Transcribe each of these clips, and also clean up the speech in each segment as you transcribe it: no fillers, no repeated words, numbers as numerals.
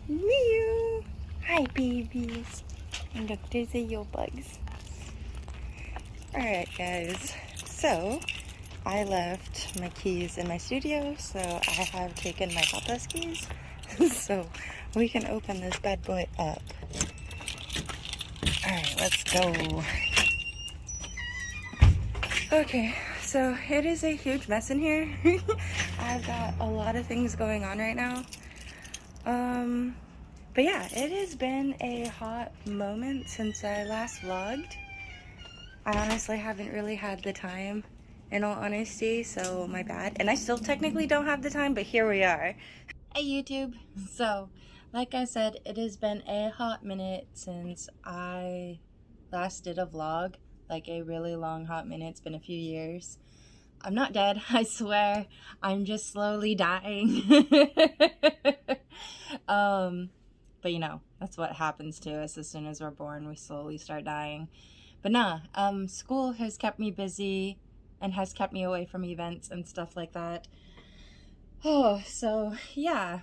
Meow. Hi, babies. And look, there's a yo bugs. Alright, guys. So, I left my keys in my studio, so I have taken my papa's keys. So, we can open this bad boy up. Alright, let's go. Okay, so it is a huge mess in here. I've got a lot of things going on right now. But yeah, it has been a hot moment since I last vlogged. I honestly haven't really had the time, in all honesty, so my bad. And I still technically don't have the time, but here we are. Hey YouTube! So, like I said, it has been a hot minute since I last did a vlog. Like a really long hot minute. It's been a few years. I'm not dead, I swear. I'm just slowly dying. But you know, that's what happens to us as soon as we're born. We slowly start dying. But nah, school has kept me busy and has kept me away from events and stuff like that. Oh, so yeah.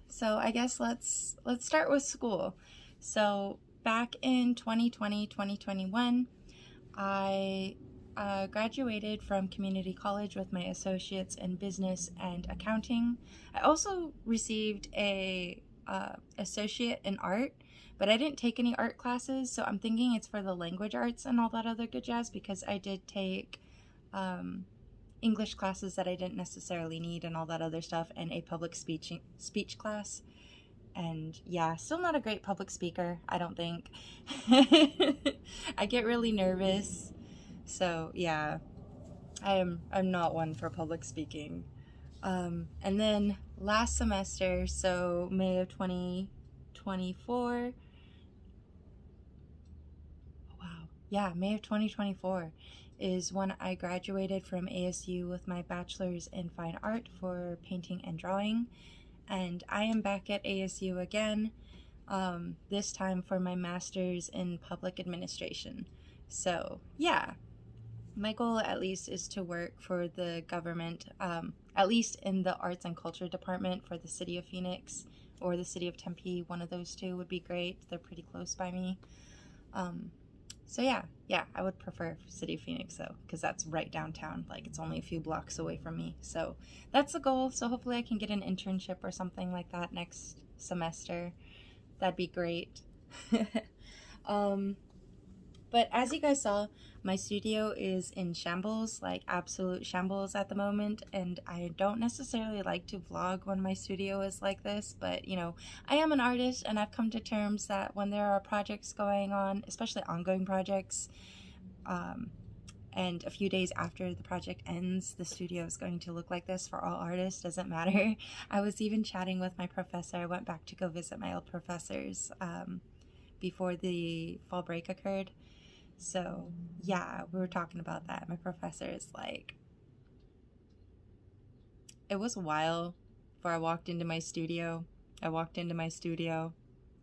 So I guess let's start with school. So back in 2020, 2021, I graduated from community college with my associates in business and accounting. I also received a associate in art, but I didn't take any art classes, so I'm thinking it's for the language arts and all that other good jazz, because I did take English classes that I didn't necessarily need and all that other stuff, and a public speech class. And yeah, still not a great public speaker, I don't think. I get really nervous. So yeah, I'm not one for public speaking. And then last semester, so May of 2024. Wow. Yeah, May of 2024 is when I graduated from ASU with my bachelor's in fine art for painting and drawing. And I am back at ASU again, this time for my master's in public administration. So yeah, my goal at least is to work for the government, at least in the arts and culture department for the city of Phoenix or the city of Tempe. One of those two would be great. They're pretty close by me. So yeah, I would prefer city of Phoenix though, because that's right downtown. Like, it's only a few blocks away from me. So that's the goal. So hopefully I can get an internship or something like that next semester. That'd be great. But as you guys saw, my studio is in shambles, like absolute shambles at the moment, and I don't necessarily like to vlog when my studio is like this, but you know, I am an artist and I've come to terms that when there are projects going on, especially ongoing projects, and a few days after the project ends, the studio is going to look like this for all artists, doesn't matter. I was even chatting with my professor. I went back to go visit my old professors before the fall break occurred. So yeah, we were talking about that. My professor is like, it was a while before I walked into my studio. I walked into my studio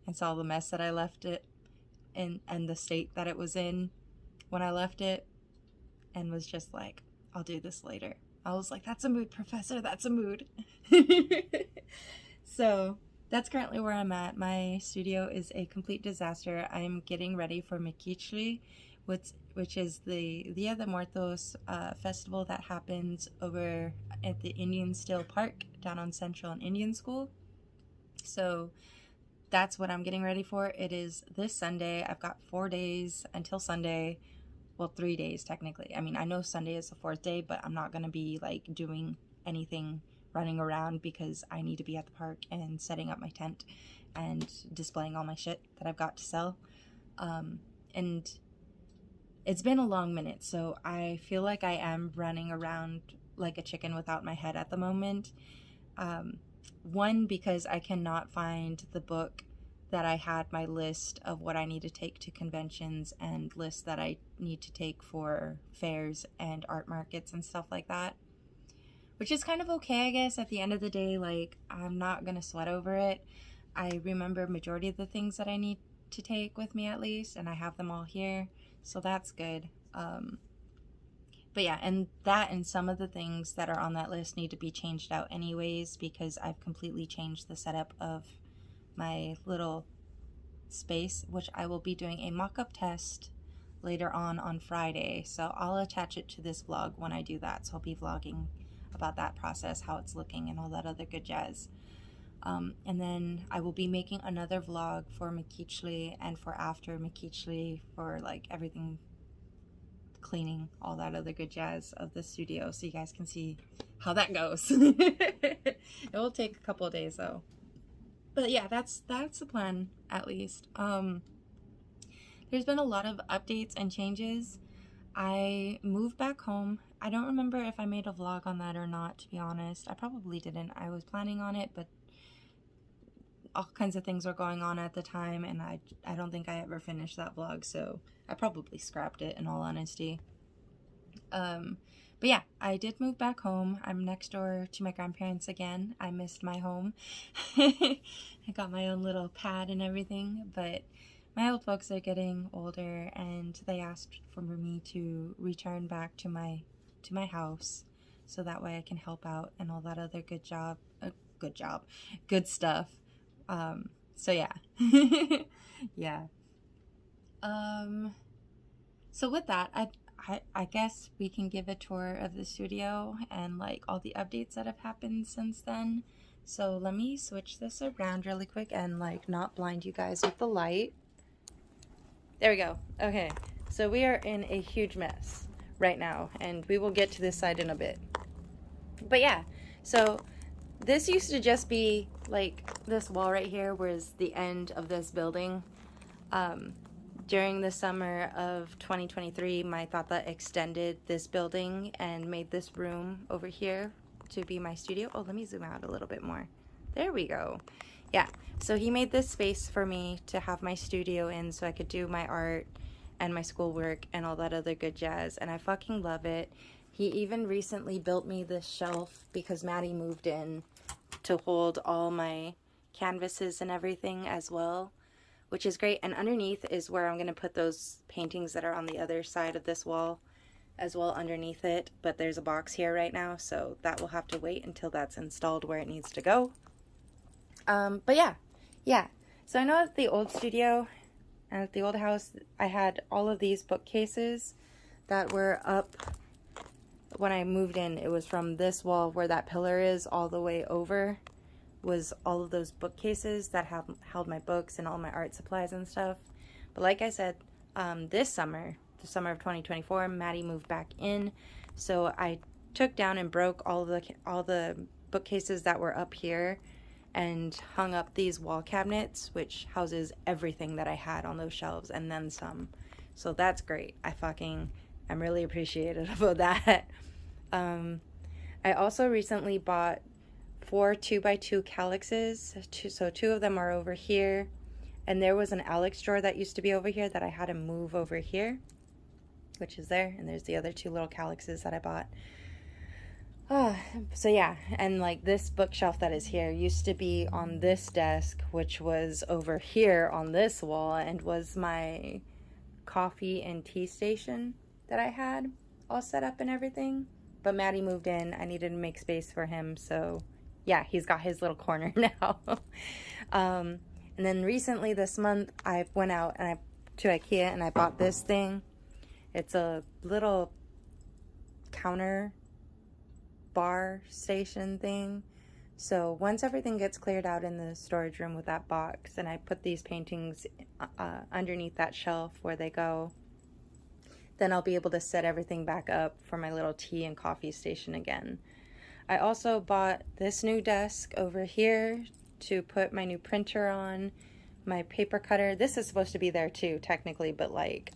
and saw the mess that I left it in and the state that it was in when I left it, and was just like, I'll do this later. I was like, that's a mood, professor, that's a mood. So that's currently where I'm at. My studio is a complete disaster. I'm getting ready for Mikitzli, which is the Dia de Muertos festival that happens over at the Indian Still Park down on Central and Indian School. So that's what I'm getting ready for. It is this Sunday. I've got 4 days until Sunday. Well, 3 days technically. I mean, I know Sunday is the 4th day, but I'm not going to be like doing anything, running around, because I need to be at the park and setting up my tent and displaying all my shit that I've got to sell. And it's been a long minute, so I feel like I am running around like a chicken without my head at the moment. One, because I cannot find the book that I had my list of what I need to take to conventions and lists that I need to take for fairs and art markets and stuff like that. Which is kind of okay, I guess. At the end of the day, like, I'm not gonna sweat over it. I remember majority of the things that I need to take with me at least, and I have them all here, so that's good. But yeah, and that and some of the things that are on that list need to be changed out anyways, because I've completely changed the setup of my little space, which I will be doing a mock-up test later on Friday. So I'll attach it to this vlog when I do that. So I'll be vlogging about that process, how it's looking, and all that other good jazz. And then I will be making another vlog for Mikitzli and for after Mikitzli, for like everything, cleaning, all that other good jazz of the studio, so you guys can see how that goes. It will take a couple of days though. But yeah, that's the plan, at least. There's been a lot of updates and changes. I moved back home. I don't remember if I made a vlog on that or not, to be honest. I probably didn't. I was planning on it, but all kinds of things were going on at the time, and I don't think I ever finished that vlog, so I probably scrapped it, in all honesty. But yeah, I did move back home. I'm next door to my grandparents again. I missed my home. I got my own little pad and everything, but my old folks are getting older, and they asked for me to return back to my house, so that way I can help out and all that other good stuff. So yeah. Yeah. So with that, I guess we can give a tour of the studio and like all the updates that have happened since then. So let me switch this around really quick and like not blind you guys with the light. There we go. Okay, so we are in a huge mess right now, and we will get to this side in a bit. But yeah, so this used to just be like this wall right here was the end of this building. During the summer of 2023, my tata extended this building and made this room over here to be my studio. Oh, let me zoom out a little bit more. There we go. Yeah, so he made this space for me to have my studio in so I could do my art and my schoolwork and all that other good jazz, and I fucking love it. He even recently built me this shelf because Maddie moved in to hold all my canvases and everything as well, which is great. And underneath is where I'm going to put those paintings that are on the other side of this wall as well underneath it. But there's a box here right now, so that will have to wait until that's installed where it needs to go. But yeah. So I know at the old studio and at the old house, I had all of these bookcases that were up. When I moved in, it was from this wall where that pillar is all the way over was all of those bookcases that have held my books and all my art supplies and stuff. But like I said, this summer, the summer of 2024, Maddie moved back in, so I took down and broke all the bookcases that were up here and hung up these wall cabinets, which houses everything that I had on those shelves and then some. So that's great. I'm really appreciative of that. I also recently bought 4 2x2 calyxes, so 2 of them are over here, and there was an Alex drawer that used to be over here that I had to move over here, which is there, and there's the other 2 little calyxes that I bought. So yeah, and like this bookshelf that is here used to be on this desk, which was over here on this wall, and was my coffee and tea station that I had all set up and everything. But Maddie moved in. I needed to make space for him, so yeah, he's got his little corner now. And then recently this month, I went out and to IKEA and I bought this thing. It's a little counter bar station thing. So once everything gets cleared out in the storage room with that box, and I put these paintings underneath that shelf where they go, then I'll be able to set everything back up for my little tea and coffee station again. I also bought this new desk over here to put my new printer on, my paper cutter. This is supposed to be there too, technically, but like,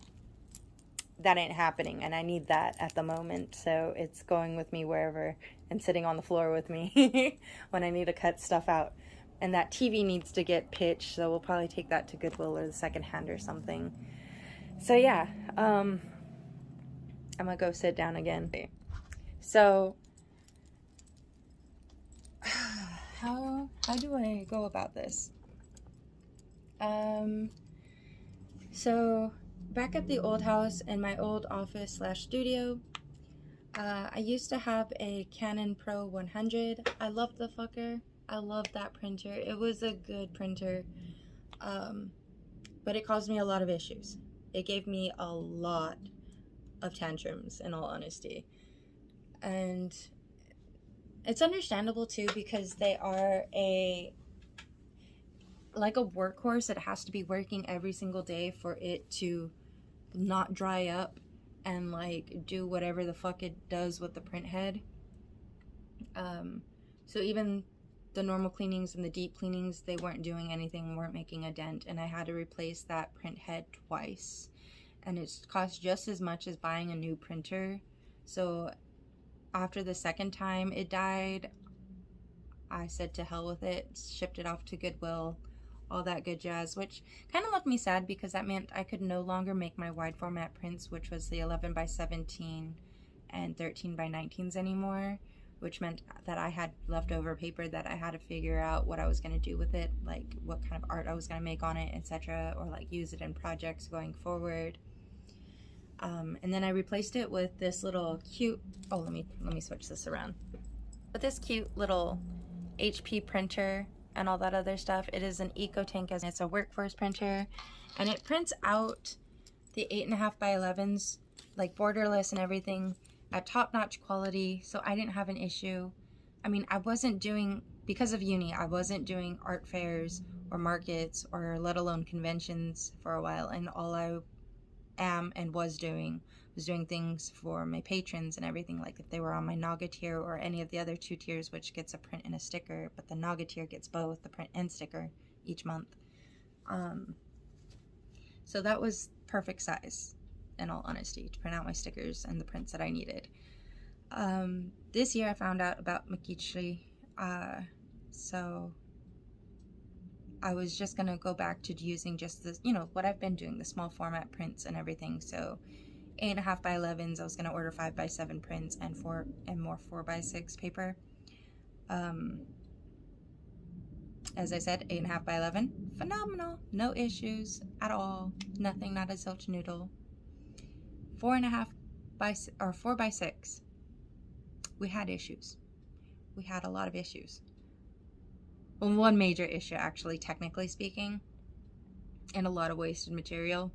that ain't happening, and I need that at the moment, so it's going with me wherever and sitting on the floor with me when I need to cut stuff out. And that TV needs to get pitched, so we'll probably take that to Goodwill or the secondhand or something. So yeah, I'm gonna go sit down again. So how do I go about this? So back at the old house in my old office / studio, I used to have a Canon Pro 100. I love the fucker. I love that printer. It was a good printer, but it caused me a lot of issues. It gave me a lot of tantrums, in all honesty. And it's understandable too, because they are like a workhorse. It has to be working every single day for it to not dry up and like do whatever the fuck it does with the print head. So even the normal cleanings and the deep cleanings, they weren't doing anything, weren't making a dent, and I had to replace that print head twice, and it cost just as much as buying a new printer. So after the second time it died, I said to hell with it, shipped it off to Goodwill, all that good jazz, which kind of left me sad because that meant I could no longer make my wide format prints, which was the 11 by 17 and 13 by 19s anymore, which meant that I had leftover paper that I had to figure out what I was going to do with it, like what kind of art I was going to make on it, etc., or like use it in projects going forward. And then I replaced it with this little cute, oh, let me switch this around, but this cute little HP printer and all that other stuff. It is an EcoTank, as it's a workforce printer, and it prints out the 8.5 by 11s like borderless and everything at top-notch quality, so I didn't have an issue. I mean, I wasn't doing, because of uni, I wasn't doing art fairs or markets or let alone conventions for a while, and all I am and was doing things for my patrons and everything, like if they were on my Naga tier or any of the other 2 tiers, which gets a print and a sticker, but the Naga tier gets both the print and sticker each month. So that was perfect size, in all honesty, to print out my stickers and the prints that I needed. This year I found out about Mikitzli, so I was just gonna go back to using just this, you know, what I've been doing, the small format prints and everything. So 8.5 by 11s, I was gonna order 5 by 7 prints and more 4 by 6 paper. As I said, 8.5 by 11, phenomenal, no issues at all, nothing, not a zilch noodle. 4.5 by 4 by 6, we had issues. We had a lot of issues. Well, one major issue, actually, technically speaking, and a lot of wasted material.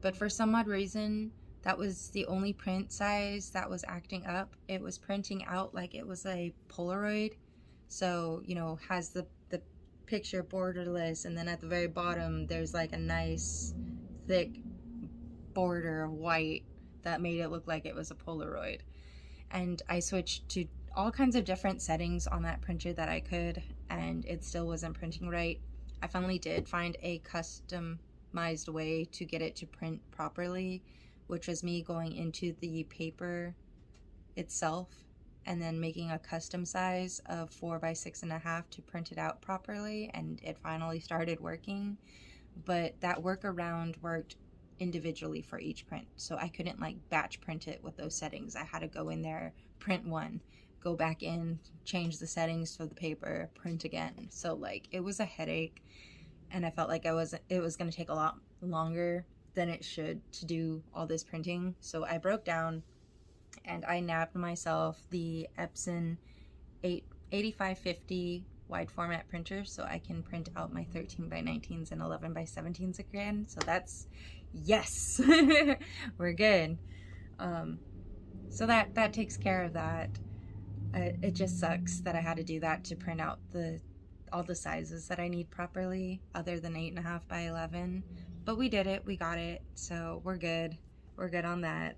But for some odd reason, that was the only print size that was acting up. It was printing out like it was a Polaroid. So, you know, has the picture borderless, and then at the very bottom, there's like a nice thick border of white that made it look like it was a Polaroid. And I switched to all kinds of different settings on that printer that I could, and it still wasn't printing right. I finally did find a customized way to get it to print properly, which was me going into the paper itself and then making a custom size of 4 by 6.5 to print it out properly, and it finally started working. But that workaround worked individually for each print, so I couldn't like batch print it with those settings. I had to go in there, print one, go back in, change the settings for the paper, print again. So like it was a headache, and I felt like it was going to take a lot longer than it should to do all this printing. So I broke down and I nabbed myself the Epson 8550 wide format printer, so I can print out my 13 by 19s and 11 by 17s again. So that's, yes, we're good. So that takes care of that. It just sucks that I had to do that to print out all the sizes that I need properly, other than 8.5 by 11. But we did it, we got it, so we're good. We're good on that.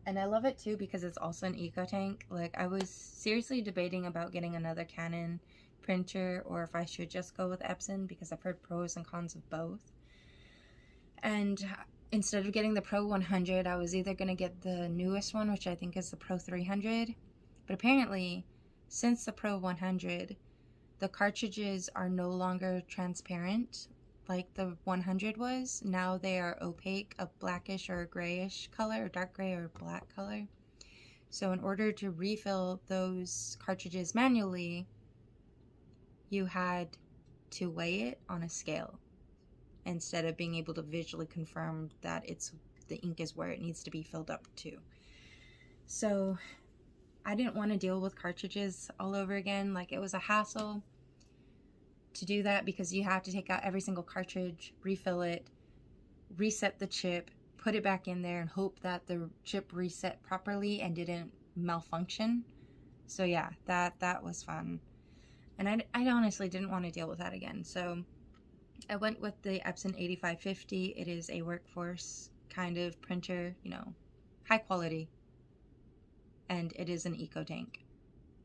And I love it too because it's also an EcoTank. Like, I was seriously debating about getting another Canon printer, or if I should just go with Epson, because I've heard pros and cons of both. And instead of getting the Pro 100, I was either going to get the newest one, which I think is the Pro 300. But apparently, since the Pro 100, the cartridges are no longer transparent like the 100 was. Now they are opaque, a blackish or a grayish color, or dark gray or black color. So in order to refill those cartridges manually, you had to weigh it on a scale instead of being able to visually confirm that it's the ink is where it needs to be filled up to. So I didn't want to deal with cartridges all over again. Like, it was a hassle to do that because you have to take out every single cartridge, refill it, reset the chip, put it back in there, and hope that the chip reset properly and didn't malfunction. So yeah, that was fun. And I honestly didn't want to deal with that again. So I went with the Epson 8550. It is a workforce kind of printer, you know, high quality. And it is an eco tank.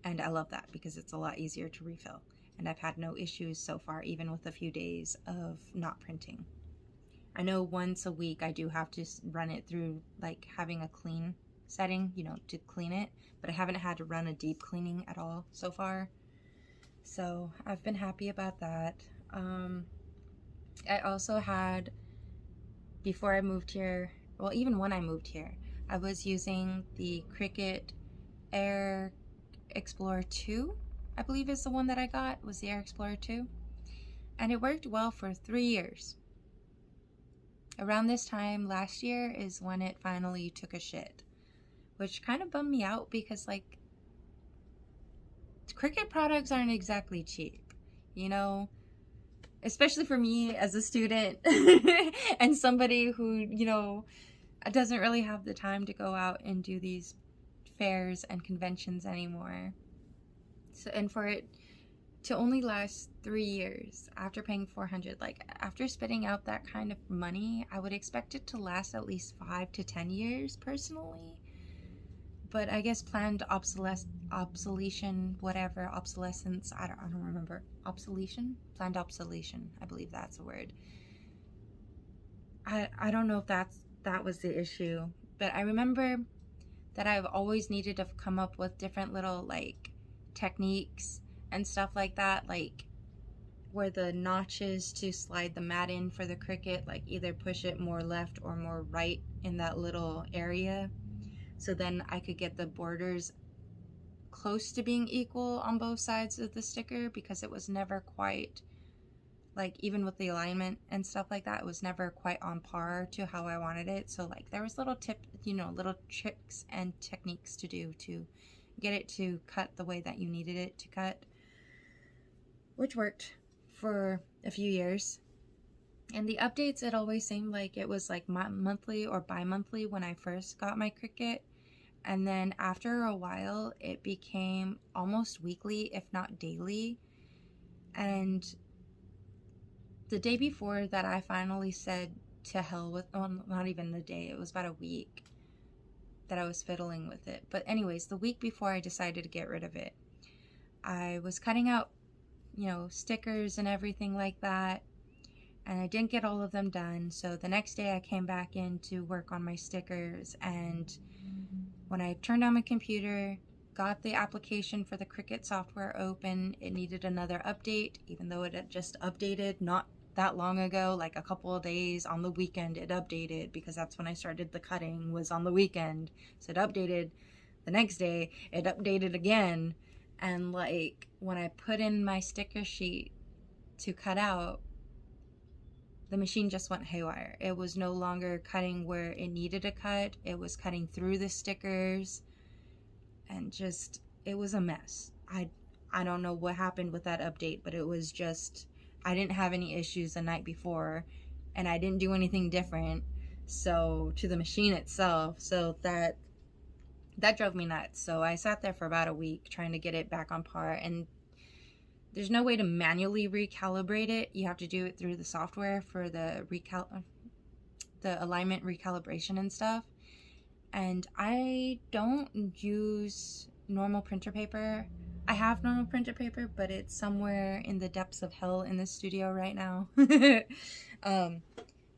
And I love that because it's a lot easier to refill. And I've had no issues so far, even with a few days of not printing. I know once a week I do have to run it through, like, having a clean setting, you know, to clean it. But I haven't had to run a deep cleaning at all so far. So I've been happy about that. I also had, before I moved here, well, even when I moved here, I was using the Cricut Air Explorer 2, I believe is the one that I got, was the Air Explorer 2. And it worked well for 3 years. Around this time last year is when it finally took a shit, which kind of bummed me out because, like, Cricut products aren't exactly cheap, you know, especially for me as a student and somebody who, you know, doesn't really have the time to go out and do these fairs and conventions anymore. So, and for it to only last 3 years after paying $400, like, after spitting out that kind of money, I would expect it to last at least 5 to 10 years personally. But I guess planned obsolescence, whatever, obsolescence, I don't remember. Obsolescence? Planned obsolescence, I believe that's a word. I don't know if that was the issue, but I remember that I've always needed to come up with different little, like, techniques and stuff like that, like where the notches to slide the mat in for the Cricut, like either push it more left or more right in that little area, so then I could get the borders close to being equal on both sides of the sticker, because it was never quite, like, even with the alignment and stuff like that, it was never quite on par to how I wanted it. So, like, there was little little tricks and techniques to do to get it to cut the way that you needed it to cut, which worked for a few years. And the updates, it always seemed like it was like monthly or bi-monthly when I first got my Cricut. And then after a while, it became almost weekly, if not daily. And the day before that, I finally said to hell with, well, not even the day, it was about a week that I was fiddling with it. But anyways, the week before I decided to get rid of it, I was cutting out, you know, stickers and everything like that. And I didn't get all of them done. So the next day I came back in to work on my stickers. And when I turned on my computer, got the application for the Cricut software open, it needed another update, even though it had just updated not that long ago, like a couple of days on the weekend it updated, because that's when I started the cutting, was on the weekend. So it updated the next day, it updated again. And like when I put in my sticker sheet to cut out, the machine just went haywire. It was no longer cutting where it needed to cut. It was cutting through the stickers, and just, it was a mess. I don't know what happened with that update, but it was just, I didn't have any issues the night before, and I didn't do anything different, so, to the machine itself. So that drove me nuts. So I sat there for about a week trying to get it back on par, and there's no way to manually recalibrate it. You have to do it through the software for the alignment recalibration and stuff. And I don't use normal printer paper. I have normal printer paper, but it's somewhere in the depths of hell in the studio right now.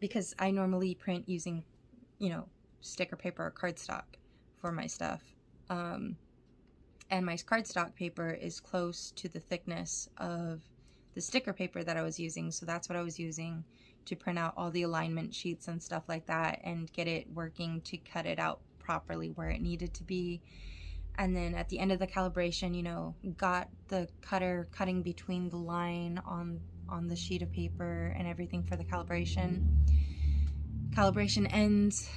Because I normally print using, you know, sticker paper or cardstock for my stuff. And my cardstock paper is close to the thickness of the sticker paper that I was using. So that's what I was using to print out all the alignment sheets and stuff like that, and get it working to cut it out properly where it needed to be. And then at the end of the calibration, you know, got the cutter cutting between the line on the sheet of paper and everything for the calibration. Calibration ends,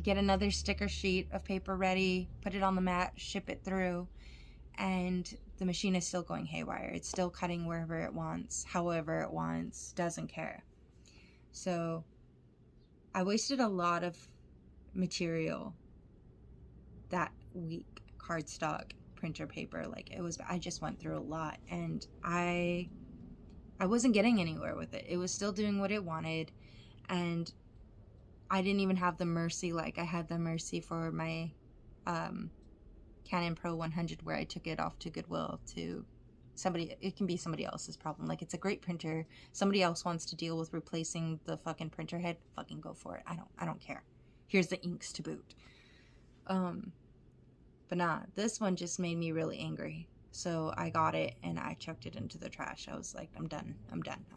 get another sticker sheet of paper ready, put it on the mat, ship it through, and the machine is still going haywire. It's still cutting wherever it wants, however it wants, doesn't care. So I wasted a lot of material that week, cardstock, printer paper. Like, it was, I just went through a lot, and I wasn't getting anywhere with it. It was still doing what it wanted, and I didn't even have the mercy like I had the mercy for my Canon Pro 100, where I took it off to Goodwill to somebody. It can be somebody else's problem. Like, it's a great printer. Somebody else wants to deal with replacing the fucking printer head. Fucking go for it. I don't care. Here's the inks to boot. But nah, this one just made me really angry. So I got it and I chucked it into the trash. I was like, I'm done.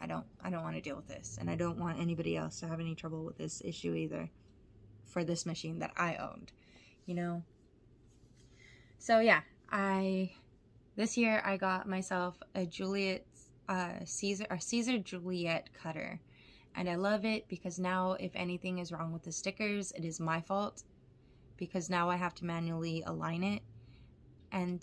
I don't want to deal with this, and I don't want anybody else to have any trouble with this issue either for this machine that I owned, you know? So yeah, this year I got myself a Caesar Juliet cutter, and I love it because now if anything is wrong with the stickers, it is my fault, because now I have to manually align it. And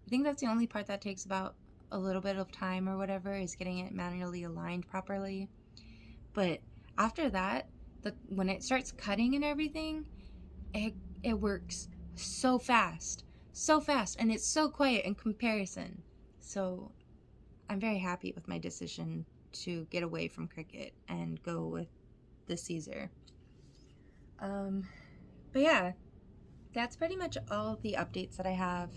I think that's the only part that takes about a little bit of time or whatever, is getting it manually aligned properly. But after that, when it starts cutting and everything, it works so fast, and it's so quiet in comparison. So I'm very happy with my decision to get away from Cricut and go with the Caesar. But yeah, that's pretty much all the updates that I have.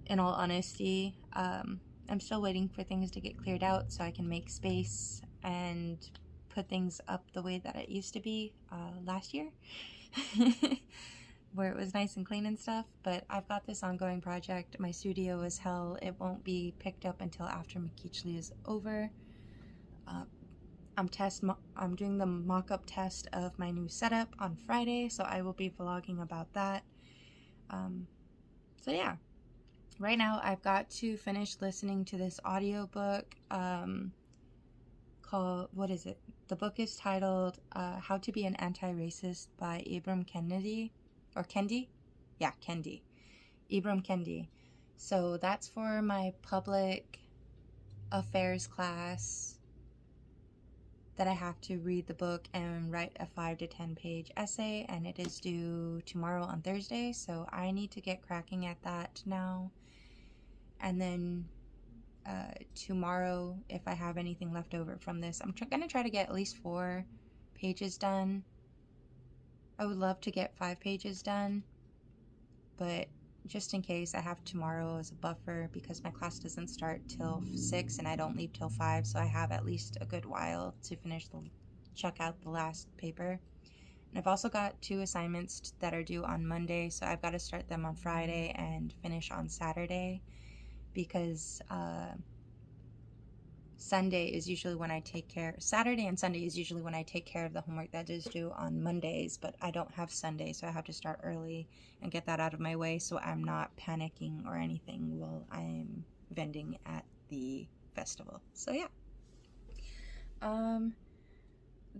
In all honesty, I'm still waiting for things to get cleared out so I can make space and put things up the way that it used to be last year, where it was nice and clean and stuff. But I've got this ongoing project. My studio is hell. It won't be picked up until after Mikitzli is over. I'm doing the mock-up test of my new setup on Friday, so I will be vlogging about that. So yeah. Right now, I've got to finish listening to this audiobook called, what is it? The book is titled How to Be an Anti-Racist by Ibram Kendi. Or Kendi? Yeah, Kendi. Ibram Kendi. So that's for my public affairs class that I have to read the book and write a 5 to 10 page essay, and it is due tomorrow on Thursday, so I need to get cracking at that now. And then tomorrow, if I have anything left over from this, I'm going to try to get at least 4 pages done. I would love to get 5 pages done, but just in case, I have tomorrow as a buffer because my class doesn't start till 6 and I don't leave till 5, so I have at least a good while to check out the last paper. And I've also got 2 assignments that are due on Monday, so I've got to start them on Friday and finish on Saturday, because Saturday and Sunday is usually when I take care of the homework that is due on Mondays, but I don't have Sunday, so I have to start early and get that out of my way so I'm not panicking or anything while I'm vending at the festival. So yeah.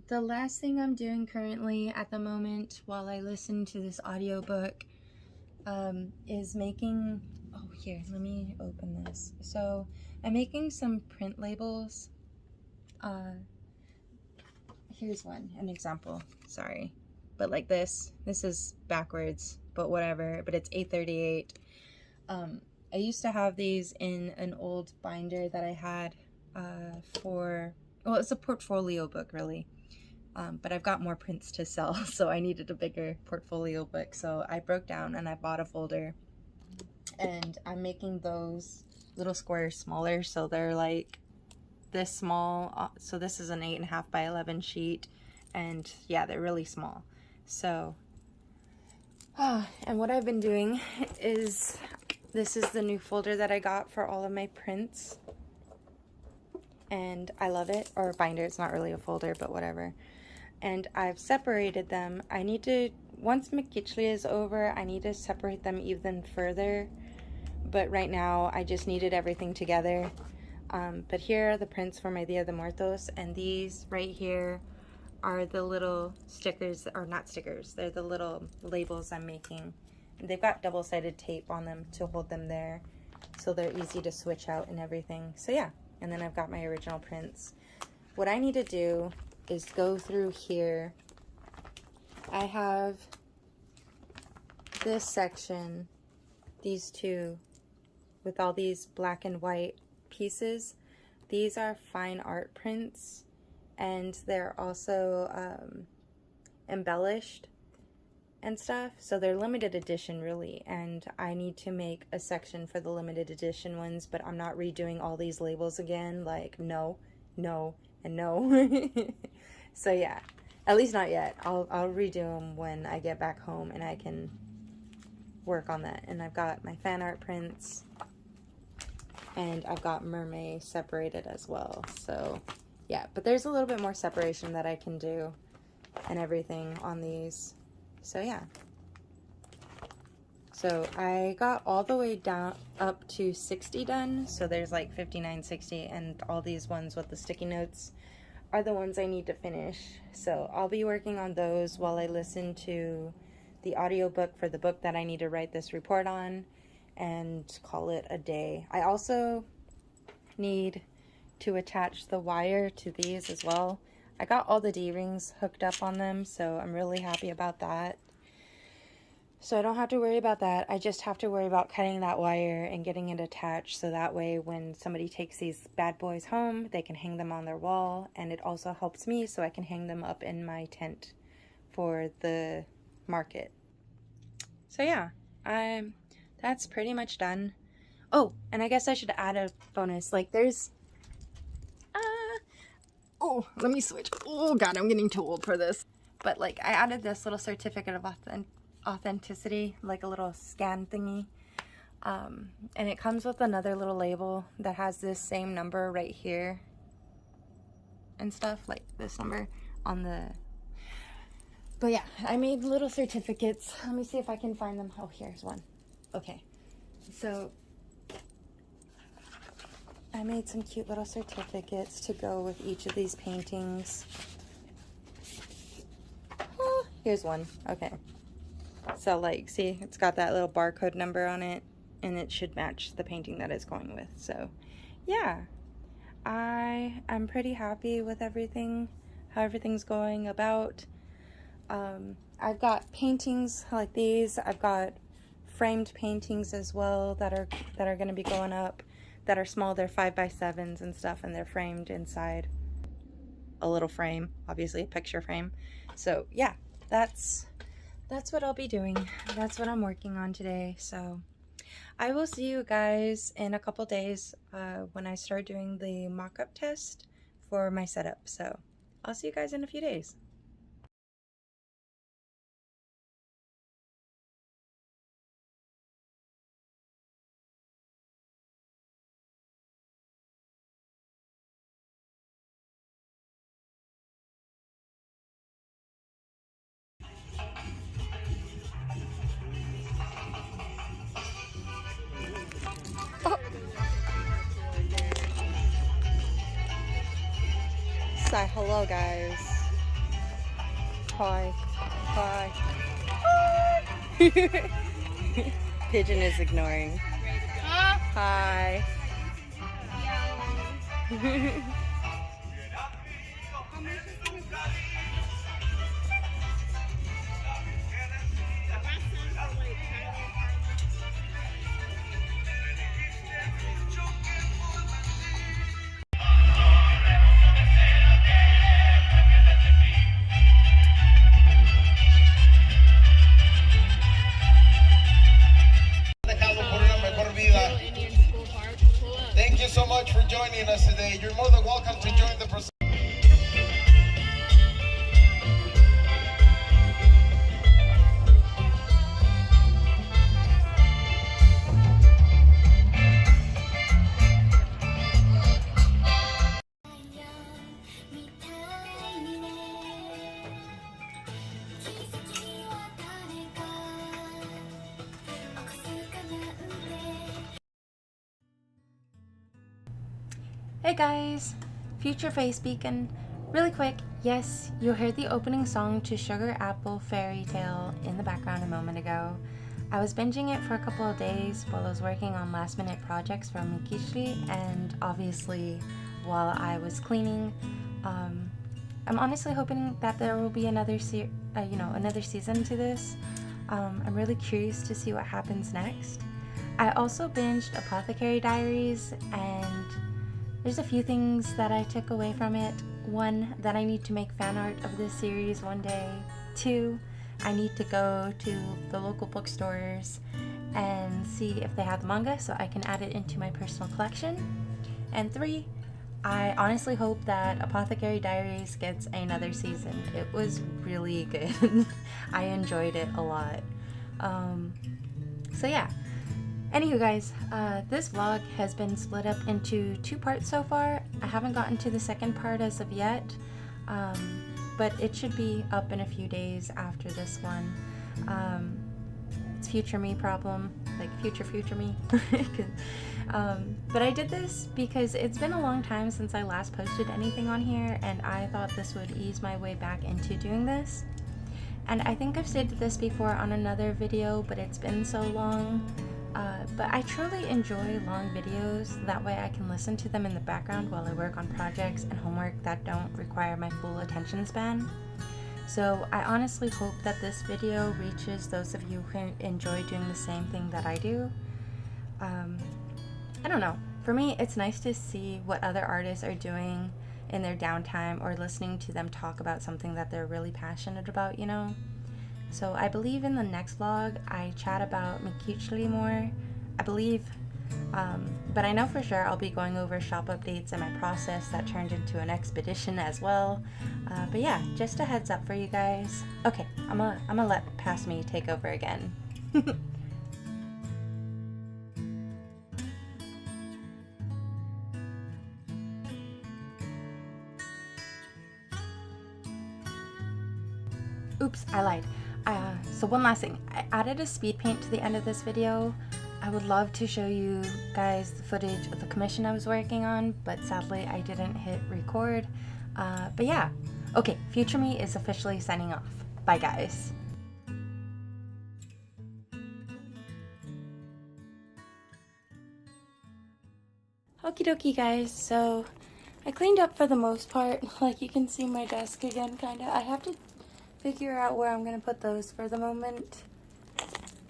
The last thing I'm doing currently at the moment while I listen to this audiobook is making, oh here, let me open this. So I'm making some print labels. Here's an example, sorry. But like this is backwards, but whatever, but it's 838. I used to have these in an old binder that I had well, it's a portfolio book really. But I've got more prints to sell, so I needed a bigger portfolio book. So I broke down and I bought a folder, and I'm making those little squares smaller, so they're like this small. So this is an 8.5 by 11 sheet, and yeah, they're really small. So, and what I've been doing is, this is the new folder that I got for all of my prints, and I love it. Or binder, it's not really a folder, but whatever. And I've separated them. I need to, once Mikitzli is over, I need to separate them even further. But right now, I just needed everything together. But here are the prints for my Dia de Muertos, and these right here are the little stickers, or not stickers, they're the little labels I'm making. They've got double-sided tape on them to hold them there, so they're easy to switch out and everything. So yeah, and then I've got my original prints. What I need to do is go through here. I have this section, these two, with all these black and white pieces. These are fine art prints, and they're also embellished and stuff, so they're limited edition really, and I need to make a section for the limited edition ones, but I'm not redoing all these labels again, like no, no, and no. So yeah, at least not yet. I'll redo them when I get back home and I can work on that. And I've got my fan art prints, and I've got mermaid separated as well. So yeah, but there's a little bit more separation that I can do and everything on these. So yeah. So I got all the way down up to 60 done. So there's like 59, 60, and all these ones with the sticky notes are the ones I need to finish. So I'll be working on those while I listen to the audiobook for the book that I need to write this report on, and call it a day. I also need to attach the wire to these as well. I got all the D-rings hooked up on them, so I'm really happy about that. So I don't have to worry about that. I just have to worry about cutting that wire and getting it attached, so that way when somebody takes these bad boys home, they can hang them on their wall, and it also helps me so I can hang them up in my tent for the market. So yeah, that's pretty much done. Oh, and I guess I should add a bonus. Like there's, oh, let me switch. Oh God, I'm getting too old for this. But like I added this little certificate of authenticity, like a little scan thingy. And it comes with another little label that has this same number right here and stuff, like this number on the, but yeah, I made little certificates. Let me see if I can find them. Oh, here's one. Okay, so I made some cute little certificates to go with each of these paintings. Oh, here's one. Okay, so like, see, it's got that little barcode number on it, and it should match the painting that it's going with. So yeah, I'm pretty happy with everything, how everything's going about. I've got paintings like these. I've got framed paintings as well that are going to be going up, that are small. They're 5x7s and stuff, and they're framed inside a little frame, obviously a picture frame. So yeah, that's what I'll be doing. That's what I'm working on today. So I will see you guys in a couple days when I start doing the mock-up test for my setup. So I'll see you guys in a few days. Oh. Say hello, guys. Hi. Hi. Pigeon is ignoring. Hi. Thank you so much for joining us today. You're more than welcome to join the procession. Hey guys, TwistedFae speaking. Really quick, yes, you heard the opening song to Sugar Apple Fairy Tale in the background a moment ago. I was binging it for a couple of days while I was working on last minute projects for Mikitzli, and obviously while I was cleaning. I'm honestly hoping that there will be another season to this. I'm really curious to see what happens next. I also binged Apothecary Diaries, and there's a few things that I took away from it. One, that I need to make fan art of this series one day. Two, I need to go to the local bookstores and see if they have the manga so I can add it into my personal collection. And three, I honestly hope that Apothecary Diaries gets another season. It was really good. I enjoyed it a lot. So yeah. Anywho guys, this vlog has been split up into 2 parts so far. I haven't gotten to the second part as of yet, but it should be up in a few days after this one. It's future me problem, like future me. But I did this because it's been a long time since I last posted anything on here, and I thought this would ease my way back into doing this. And I think I've stated this before on another video, but it's been so long. But I truly enjoy long videos, that way I can listen to them in the background while I work on projects and homework that don't require my full attention span. So I honestly hope that this video reaches those of you who enjoy doing the same thing that I do. I don't know, for me it's nice to see what other artists are doing in their downtime, or listening to them talk about something that they're really passionate about, you know? So I believe in the next vlog I chat about Mikitzli more, I believe, but I know for sure I'll be going over shop updates and my process that turned into an expedition as well. But yeah, just a heads up for you guys. Okay, I'm gonna let Past Me take over again. Oops, I lied. So one last thing, I added a speed paint to the end of this video. I would love to show you guys the footage of the commission I was working on, but sadly I didn't hit record. But yeah, okay, Future Me is officially signing off. Bye guys. Okie dokie guys, so I cleaned up for the most part. Like you can see my desk again kinda. I have to figure out where I'm gonna put those for the moment.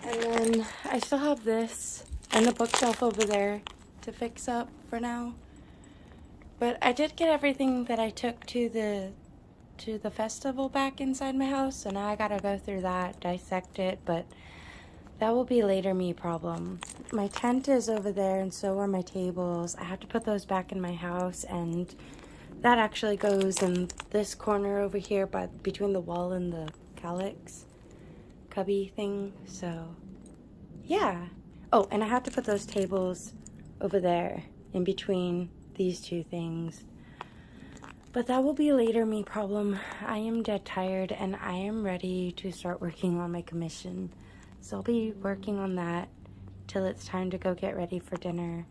And then I still have this and the bookshelf over there to fix up for now. But I did get everything that I took to the festival back inside my house, so now I gotta go through that, dissect it, but that will be later me problem. My tent is over there and so are my tables. I have to put those back in my house, and that actually goes in this corner over here, but between the wall and the calyx cubby thing. So yeah. Oh, and I have to put those tables over there in between these two things, but that will be later me problem. I am dead tired and I am ready to start working on my commission, so I'll be working on that till it's time to go get ready for dinner.